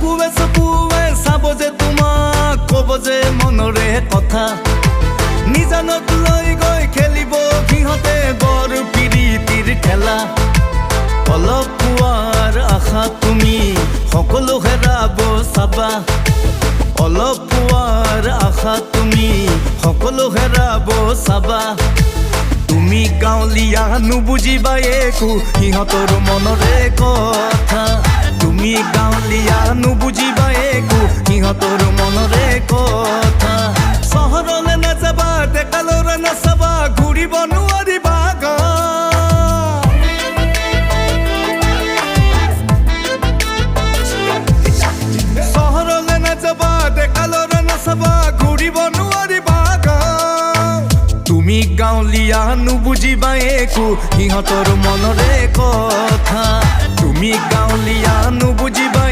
চকুৱে চাব যে তোমাক ক'ব যে মনৰে কথা নিজানত লৈ গৈ খেলিব সিহঁতে বৰ প্ৰীতিৰ খেলা অলপ পোৱাৰ আশা তুমি সকলো হেৰাব চাবা অলপ পোৱাৰ আশা তুমি সকলো হেৰাব চাবা তুমি গাঁৱলীয়া নুবুজিবা একো সিহঁতৰ মনৰে কথা তুমি গাঁৱলীয়া নুবুজিবা একো সিহঁতৰ মনৰে কথা চহৰলৈ নাযাবা ডেকা ল'ৰা নাচাবা ঘূৰিব নোৱাৰিবা চহৰলৈ নাযাবা ডেকা ল'ৰা নাচাবা ঘূৰিব নোৱাৰিবা তুমি গাঁৱলীয়া নুবুজিবা একো সিহঁতৰ মনৰে কথা তুমি গাঁৱলীয়া নুবুজিবা